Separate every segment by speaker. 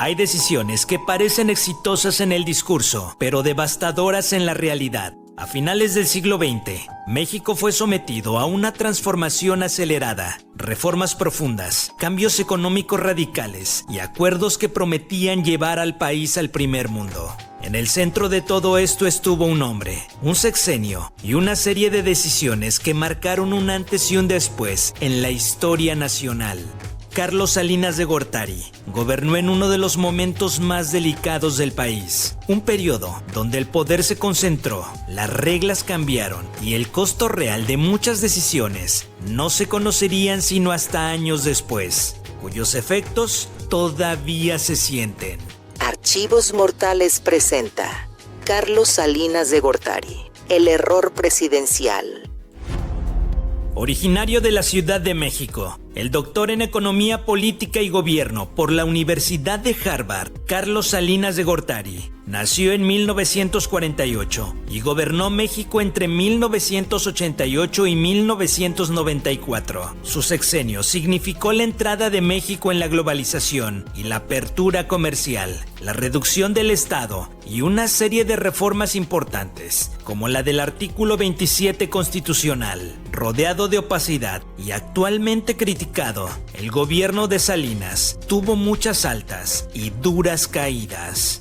Speaker 1: Hay decisiones que parecen exitosas en el discurso, pero devastadoras en la realidad. A finales del siglo XX, México fue sometido a una transformación acelerada, reformas profundas, cambios económicos radicales y acuerdos que prometían llevar al país al primer mundo. En el centro de todo esto estuvo un hombre, un sexenio y una serie de decisiones que marcaron un antes y un después en la historia nacional. Carlos Salinas de Gortari gobernó en uno de los momentos más delicados del país, un periodo donde el poder se concentró, las reglas cambiaron y el costo real de muchas decisiones no se conocerían sino hasta años después, cuyos efectos todavía se sienten.
Speaker 2: Archivos Mortales presenta Carlos Salinas de Gortari, el error presidencial.
Speaker 1: Originario de la Ciudad de México, el doctor en Economía Política y Gobierno por la Universidad de Harvard, Carlos Salinas de Gortari, nació en 1948 y gobernó México entre 1988 y 1994. Su sexenio significó la entrada de México en la globalización y la apertura comercial, la reducción del Estado y una serie de reformas importantes, como la del artículo 27 constitucional. Rodeado de opacidad y actualmente criticado, el gobierno de Salinas tuvo muchas altas y duras caídas.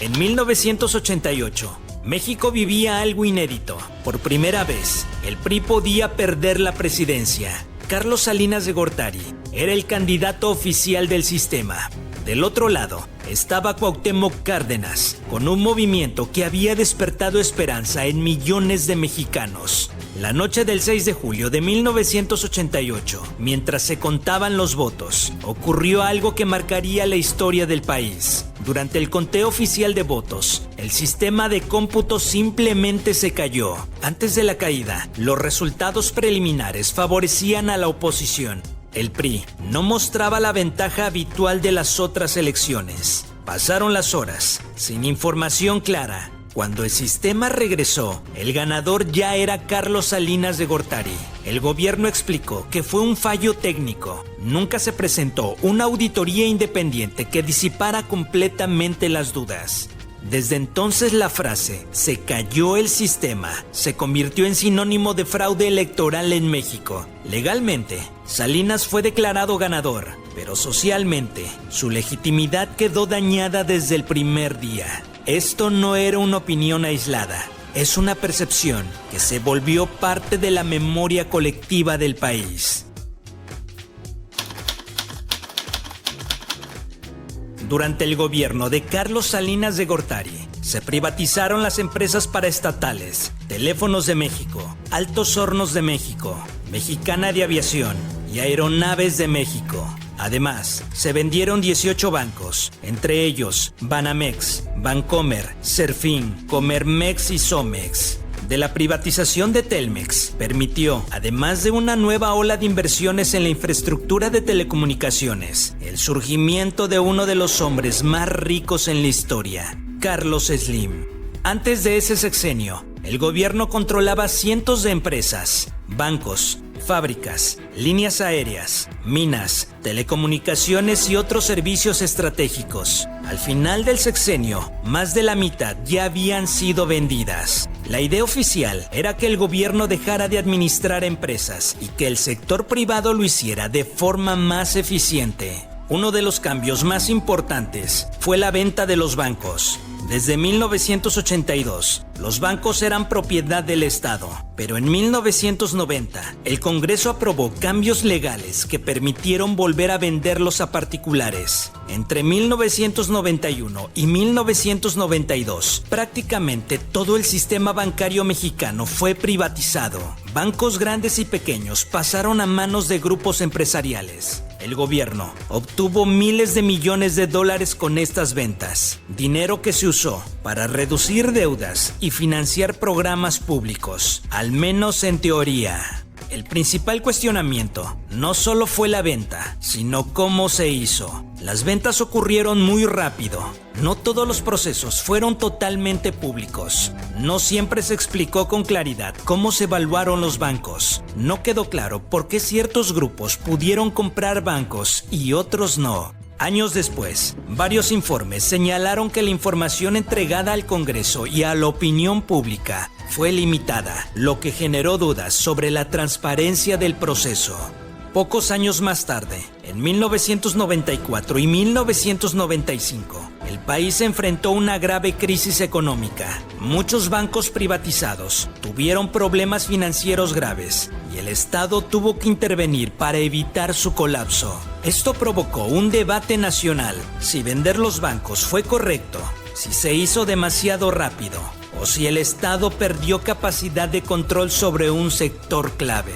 Speaker 1: En 1988, México vivía algo inédito. Por primera vez, el PRI podía perder la presidencia. Carlos Salinas de Gortari era el candidato oficial del sistema. Del otro lado estaba Cuauhtémoc Cárdenas, con un movimiento que había despertado esperanza en millones de mexicanos. La noche del 6 de julio de 1988, mientras se contaban los votos, ocurrió algo que marcaría la historia del país. Durante el conteo oficial de votos, el sistema de cómputo simplemente se cayó. Antes de la caída, los resultados preliminares favorecían a la oposición. El PRI no mostraba la ventaja habitual de las otras elecciones. Pasaron las horas, sin información clara. Cuando el sistema regresó, el ganador ya era Carlos Salinas de Gortari. El gobierno explicó que fue un fallo técnico. Nunca se presentó una auditoría independiente que disipara completamente las dudas. Desde entonces la frase "se cayó el sistema" se convirtió en sinónimo de fraude electoral en México. Legalmente, Salinas fue declarado ganador, pero socialmente, su legitimidad quedó dañada desde el primer día. Esto no era una opinión aislada, es una percepción que se volvió parte de la memoria colectiva del país. Durante el gobierno de Carlos Salinas de Gortari, se privatizaron las empresas paraestatales, Teléfonos de México, Altos Hornos de México, Mexicana de Aviación y Aeronaves de México. Además, se vendieron 18 bancos, entre ellos Banamex, Bancomer, Serfín, Comermex y Somex. De la privatización de Telmex permitió, además de una nueva ola de inversiones en la infraestructura de telecomunicaciones, el surgimiento de uno de los hombres más ricos en la historia, Carlos Slim. Antes de ese sexenio, el gobierno controlaba cientos de empresas, bancos, fábricas, líneas aéreas, minas, telecomunicaciones y otros servicios estratégicos. Al final del sexenio, más de la mitad ya habían sido vendidas. La idea oficial era que el gobierno dejara de administrar empresas y que el sector privado lo hiciera de forma más eficiente. Uno de los cambios más importantes fue la venta de los bancos. Desde 1982, los bancos eran propiedad del Estado, pero en 1990, el Congreso aprobó cambios legales que permitieron volver a venderlos a particulares. Entre 1991 y 1992, prácticamente todo el sistema bancario mexicano fue privatizado. Bancos grandes y pequeños pasaron a manos de grupos empresariales. El gobierno obtuvo miles de millones de dólares con estas ventas, dinero que se usó para reducir deudas y financiar programas públicos, al menos en teoría. El principal cuestionamiento no solo fue la venta, sino cómo se hizo. Las ventas ocurrieron muy rápido. No todos los procesos fueron totalmente públicos. No siempre se explicó con claridad cómo se evaluaron los bancos. No quedó claro por qué ciertos grupos pudieron comprar bancos y otros no. Años después, varios informes señalaron que la información entregada al Congreso y a la opinión pública fue limitada, lo que generó dudas sobre la transparencia del proceso. Pocos años más tarde, en 1994 y 1995, el país se enfrentó a una grave crisis económica. Muchos bancos privatizados tuvieron problemas financieros graves y el Estado tuvo que intervenir para evitar su colapso. Esto provocó un debate nacional: si vender los bancos fue correcto, si se hizo demasiado rápido o si el Estado perdió capacidad de control sobre un sector clave.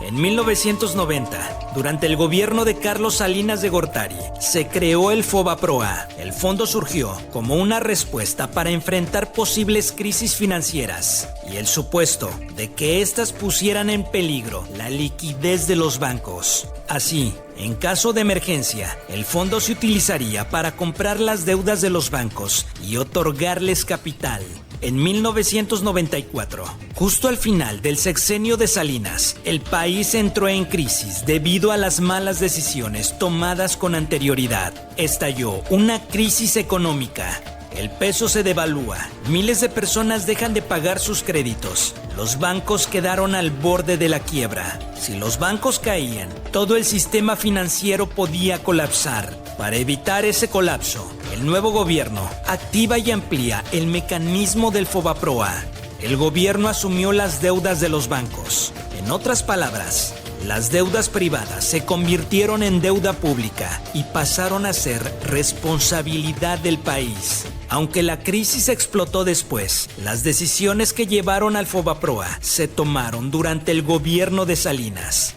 Speaker 1: En 1990, durante el gobierno de Carlos Salinas de Gortari, se creó el FOBAPROA. El fondo surgió como una respuesta para enfrentar posibles crisis financieras y el supuesto de que éstas pusieran en peligro la liquidez de los bancos. Así, en caso de emergencia, el fondo se utilizaría para comprar las deudas de los bancos y otorgarles capital. En 1994, justo al final del sexenio de Salinas, el país entró en crisis debido a las malas decisiones tomadas con anterioridad. Estalló una crisis económica. El peso se devalúa, miles de personas dejan de pagar sus créditos, los bancos quedaron al borde de la quiebra. Si los bancos caían, todo el sistema financiero podía colapsar. Para evitar ese colapso, el nuevo gobierno activa y amplía el mecanismo del FOBAPROA. El gobierno asumió las deudas de los bancos. En otras palabras, las deudas privadas se convirtieron en deuda pública y pasaron a ser responsabilidad del país. Aunque la crisis explotó después, las decisiones que llevaron al FOBAPROA se tomaron durante el gobierno de Salinas.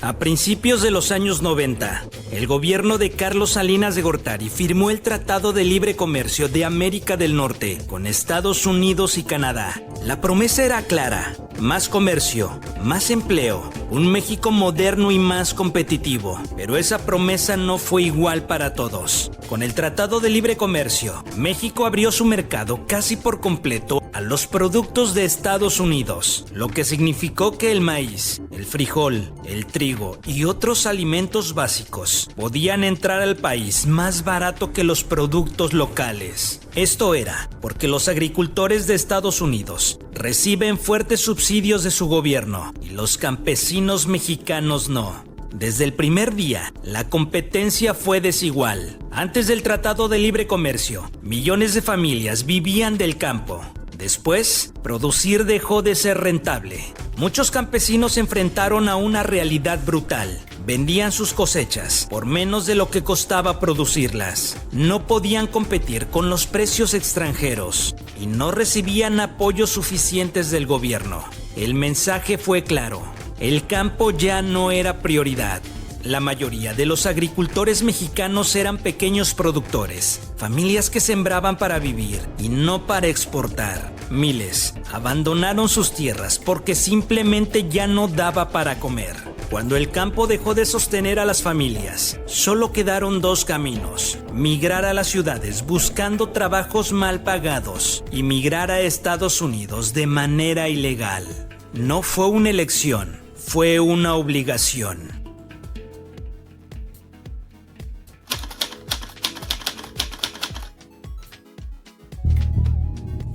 Speaker 1: A principios de los años 90, el gobierno de Carlos Salinas de Gortari firmó el Tratado de Libre Comercio de América del Norte con Estados Unidos y Canadá. La promesa era clara: más comercio, más empleo, un México moderno y más competitivo. Pero esa promesa no fue igual para todos. Con el Tratado de Libre Comercio, México abrió su mercado casi por completo a los productos de Estados Unidos, lo que significó que el maíz, el frijol, el trigo y otros alimentos básicos podían entrar al país más barato que los productos locales. Esto era porque los agricultores de Estados Unidos reciben fuertes subsidios de su gobierno y los campesinos mexicanos no. Desde el primer día, la competencia fue desigual. Antes del Tratado de Libre Comercio, millones de familias vivían del campo. Después, producir dejó de ser rentable. Muchos campesinos se enfrentaron a una realidad brutal. Vendían sus cosechas por menos de lo que costaba producirlas. No podían competir con los precios extranjeros y no recibían apoyos suficientes del gobierno. El mensaje fue claro: el campo ya no era prioridad. La mayoría de los agricultores mexicanos eran pequeños productores, familias que sembraban para vivir y no para exportar. Miles abandonaron sus tierras porque simplemente ya no daba para comer. Cuando el campo dejó de sostener a las familias, solo quedaron dos caminos: migrar a las ciudades buscando trabajos mal pagados y migrar a Estados Unidos de manera ilegal. No fue una elección, fue una obligación.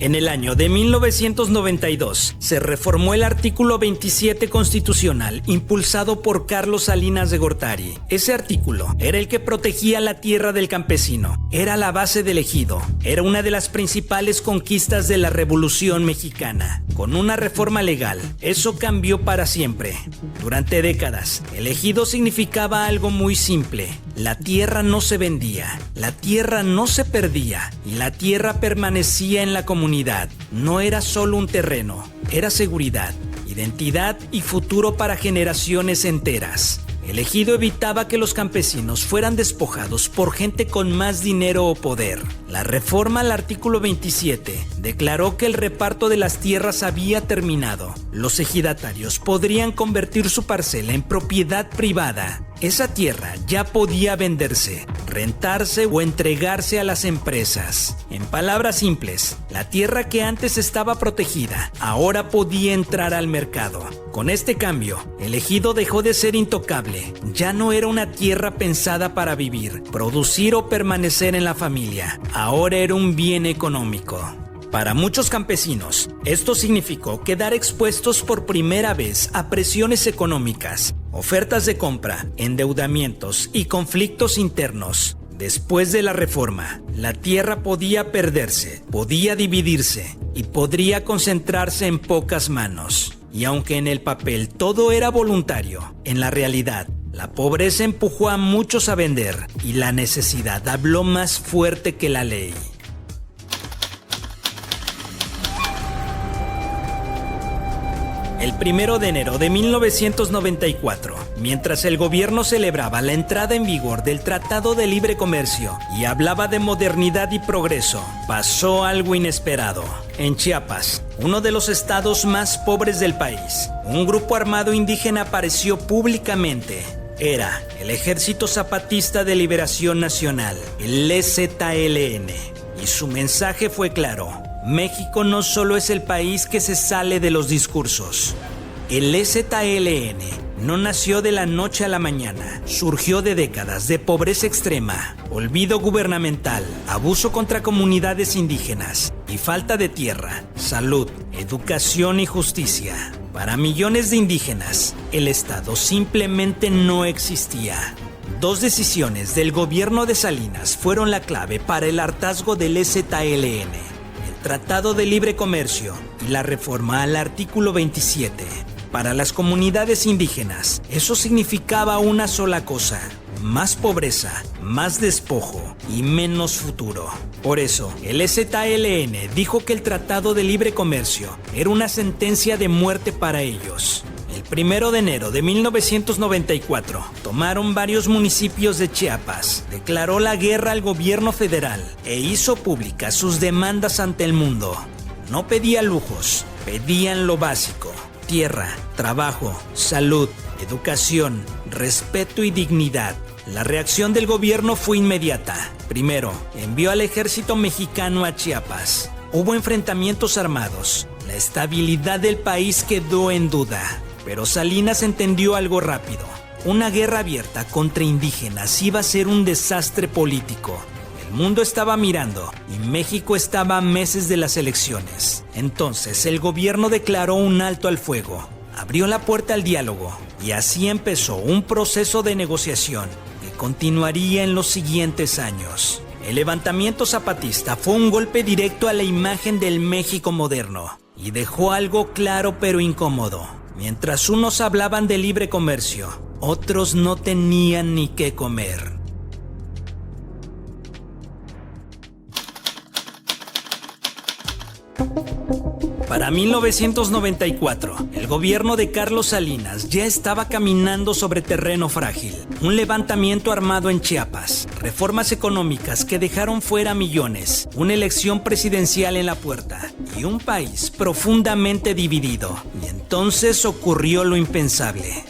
Speaker 1: En el año de 1992 se reformó el artículo 27 constitucional impulsado por Carlos Salinas de Gortari. Ese artículo era el que protegía la tierra del campesino, era la base del ejido, era una de las principales conquistas de la Revolución Mexicana. Con una reforma legal, eso cambió para siempre. Durante décadas, el ejido significaba algo muy simple: la tierra no se vendía, la tierra no se perdía y la tierra permanecía en la comunidad. No era solo un terreno, era seguridad, identidad y futuro para generaciones enteras. El ejido evitaba que los campesinos fueran despojados por gente con más dinero o poder. La reforma al artículo 27 declaró que el reparto de las tierras había terminado. Los ejidatarios podrían convertir su parcela en propiedad privada Esa tierra ya podía venderse, rentarse o entregarse a las empresas. En palabras simples, la tierra que antes estaba protegida ahora podía entrar al mercado. Con este cambio, el ejido dejó de ser intocable. Ya no era una tierra pensada para vivir, producir o permanecer en la familia. Ahora era un bien económico. Para muchos campesinos, esto significó quedar expuestos por primera vez a presiones económicas, ofertas de compra, endeudamientos y conflictos internos. Después de la reforma, la tierra podía perderse, podía dividirse y podría concentrarse en pocas manos. Y aunque en el papel todo era voluntario, en la realidad, la pobreza empujó a muchos a vender y la necesidad habló más fuerte que la ley. El 1 de enero de 1994, mientras el gobierno celebraba la entrada en vigor del Tratado de Libre Comercio y hablaba de modernidad y progreso, pasó algo inesperado. En Chiapas, uno de los estados más pobres del país, un grupo armado indígena apareció públicamente. Era el Ejército Zapatista de Liberación Nacional, el EZLN, y su mensaje fue claro. México no solo es el país que se sale de los discursos. El EZLN no nació de la noche a la mañana, surgió de décadas de pobreza extrema, olvido gubernamental, abuso contra comunidades indígenas y falta de tierra, salud, educación y justicia. Para millones de indígenas, el Estado simplemente no existía. Dos decisiones del gobierno de Salinas fueron la clave para el hartazgo del EZLN. Tratado de Libre Comercio y la reforma al artículo 27. Para las comunidades indígenas, eso significaba una sola cosa: más pobreza, más despojo y menos futuro. Por eso, el EZLN dijo que el Tratado de Libre Comercio era una sentencia de muerte para ellos. El 1 de enero de 1994, tomaron varios municipios de Chiapas, declaró la guerra al gobierno federal e hizo públicas sus demandas ante el mundo. No pedían lujos, pedían lo básico: tierra, trabajo, salud, educación, respeto y dignidad. La reacción del gobierno fue inmediata. Primero, envió al ejército mexicano a Chiapas. Hubo enfrentamientos armados. La estabilidad del país quedó en duda. Pero Salinas entendió algo rápido. Una guerra abierta contra indígenas iba a ser un desastre político. El mundo estaba mirando y México estaba a meses de las elecciones. Entonces el gobierno declaró un alto al fuego, abrió la puerta al diálogo y así empezó un proceso de negociación que continuaría en los siguientes años. El levantamiento zapatista fue un golpe directo a la imagen del México moderno y dejó algo claro pero incómodo. Mientras unos hablaban de libre comercio, otros no tenían ni qué comer. Para 1994, el gobierno de Carlos Salinas ya estaba caminando sobre terreno frágil. Un levantamiento armado en Chiapas, reformas económicas que dejaron fuera a millones, una elección presidencial en la puerta y un país profundamente dividido. Y entonces ocurrió lo impensable.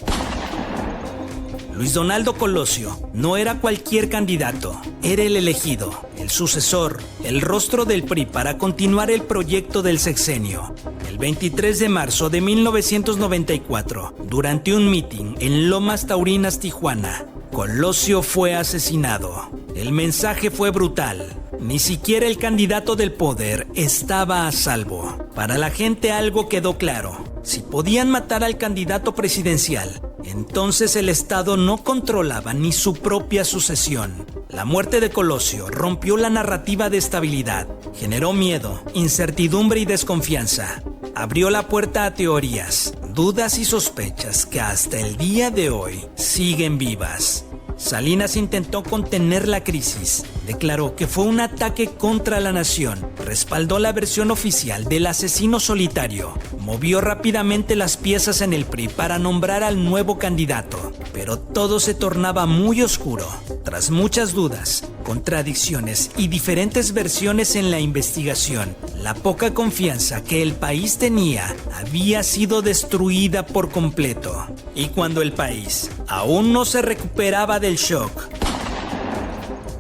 Speaker 1: Luis Donaldo Colosio no era cualquier candidato, era el elegido, el sucesor, el rostro del PRI para continuar el proyecto del sexenio. El 23 de marzo de 1994, durante un mitin en Lomas Taurinas, Tijuana, Colosio fue asesinado. El mensaje fue brutal. Ni siquiera el candidato del poder estaba a salvo. Para la gente algo quedó claro. Si podían matar al candidato presidencial, entonces el Estado no controlaba ni su propia sucesión. La muerte de Colosio rompió la narrativa de estabilidad, generó miedo, incertidumbre y desconfianza. Abrió la puerta a teorías, dudas y sospechas que hasta el día de hoy siguen vivas. Salinas intentó contener la crisis, declaró que fue un ataque contra la nación, respaldó la versión oficial del asesino solitario, movió rápidamente las piezas en el PRI para nombrar al nuevo candidato, pero todo se tornaba muy oscuro. Tras muchas dudas, contradicciones y diferentes versiones en la investigación, la poca confianza que el país tenía había sido destruida por completo. Y cuando el país aún no se recuperaba del shock,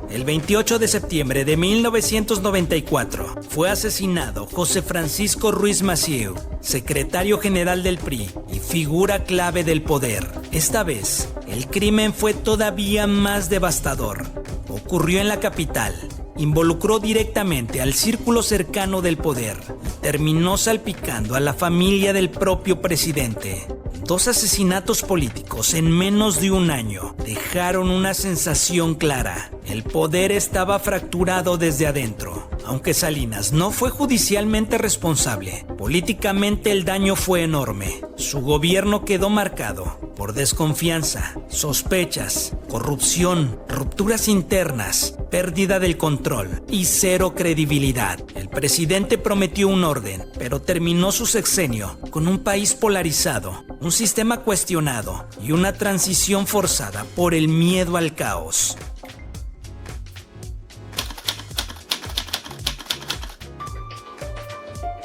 Speaker 1: el 28 de septiembre de 1994 fue asesinado José Francisco Ruiz Massieu, secretario general del PRI y figura clave del poder. Esta vez, el crimen fue todavía más devastador. Ocurrió en la capital, involucró directamente al círculo cercano del poder y terminó salpicando a la familia del propio presidente. 2 asesinatos políticos en menos de un año dejaron una sensación clara. El poder estaba fracturado desde adentro. Aunque Salinas no fue judicialmente responsable, políticamente el daño fue enorme. Su gobierno quedó marcado por desconfianza, sospechas, corrupción, rupturas internas, pérdida del control y cero credibilidad. El presidente prometió un orden, pero terminó su sexenio con un país polarizado, un sistema cuestionado y una transición forzada por el miedo al caos.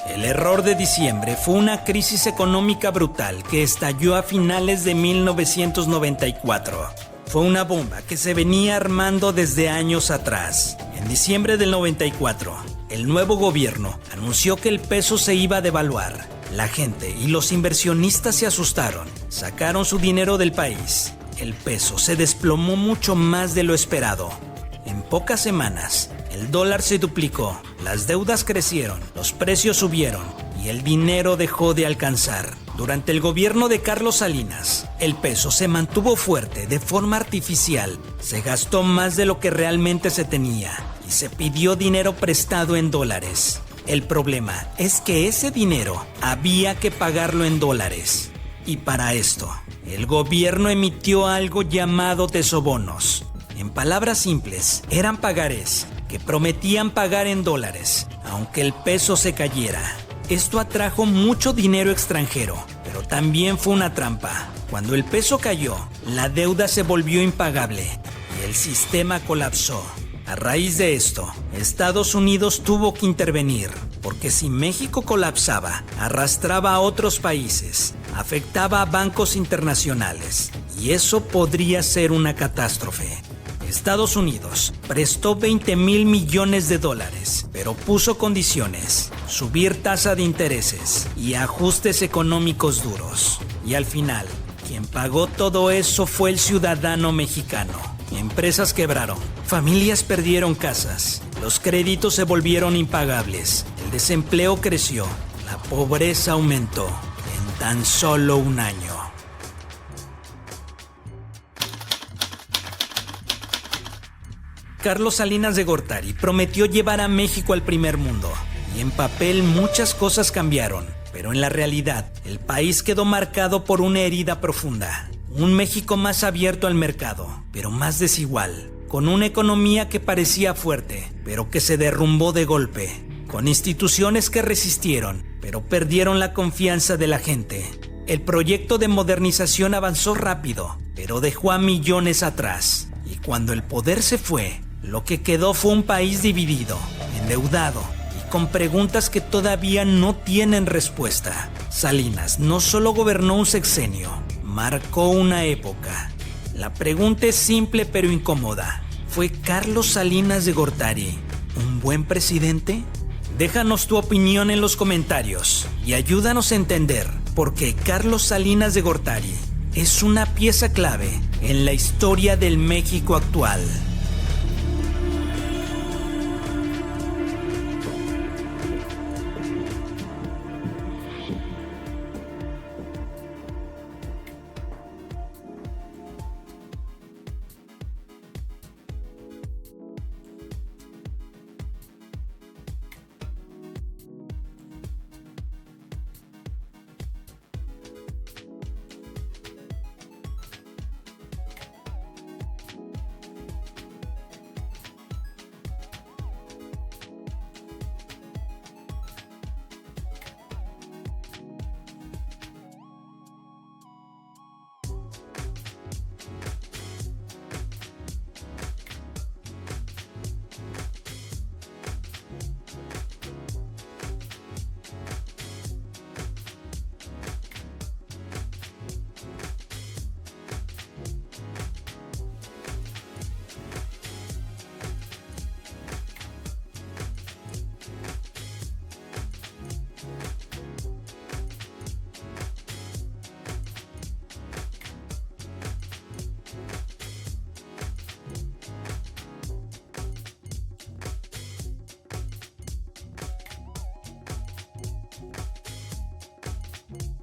Speaker 1: El error de diciembre fue una crisis económica brutal que estalló a finales de 1994. Fue una bomba que se venía armando desde años atrás. En diciembre del 94, el nuevo gobierno anunció que el peso se iba a devaluar. La gente y los inversionistas se asustaron, sacaron su dinero del país. El peso se desplomó mucho más de lo esperado. En pocas semanas, el dólar se duplicó, las deudas crecieron, los precios subieron y el dinero dejó de alcanzar. Durante el gobierno de Carlos Salinas, el peso se mantuvo fuerte de forma artificial, se gastó más de lo que realmente se tenía y se pidió dinero prestado en dólares. El problema es que ese dinero había que pagarlo en dólares. Y para esto, el gobierno emitió algo llamado tesobonos. En palabras simples, eran pagarés que prometían pagar en dólares, aunque el peso se cayera. Esto atrajo mucho dinero extranjero, pero también fue una trampa. Cuando el peso cayó, la deuda se volvió impagable y el sistema colapsó. A raíz de esto, Estados Unidos tuvo que intervenir, porque si México colapsaba, arrastraba a otros países, afectaba a bancos internacionales, y eso podría ser una catástrofe. Estados Unidos prestó $20,000 millones, pero puso condiciones, subir tasa de intereses y ajustes económicos duros. Y al final, quien pagó todo eso fue el ciudadano mexicano. Empresas quebraron, familias perdieron casas, los créditos se volvieron impagables, el desempleo creció, la pobreza aumentó en tan solo un año. Carlos Salinas de Gortari prometió llevar a México al primer mundo, y en papel muchas cosas cambiaron, pero en la realidad el país quedó marcado por una herida profunda. Un México más abierto al mercado, pero más desigual, con una economía que parecía fuerte, pero que se derrumbó de golpe, con instituciones que resistieron, pero perdieron la confianza de la gente. El proyecto de modernización avanzó rápido, pero dejó a millones atrás, y cuando el poder se fue, lo que quedó fue un país dividido, endeudado y con preguntas que todavía no tienen respuesta. Salinas no solo gobernó un sexenio, marcó una época. La pregunta es simple pero incómoda. ¿Fue Carlos Salinas de Gortari un buen presidente? Déjanos tu opinión en los comentarios y ayúdanos a entender por qué Carlos Salinas de Gortari es una pieza clave en la historia del México actual.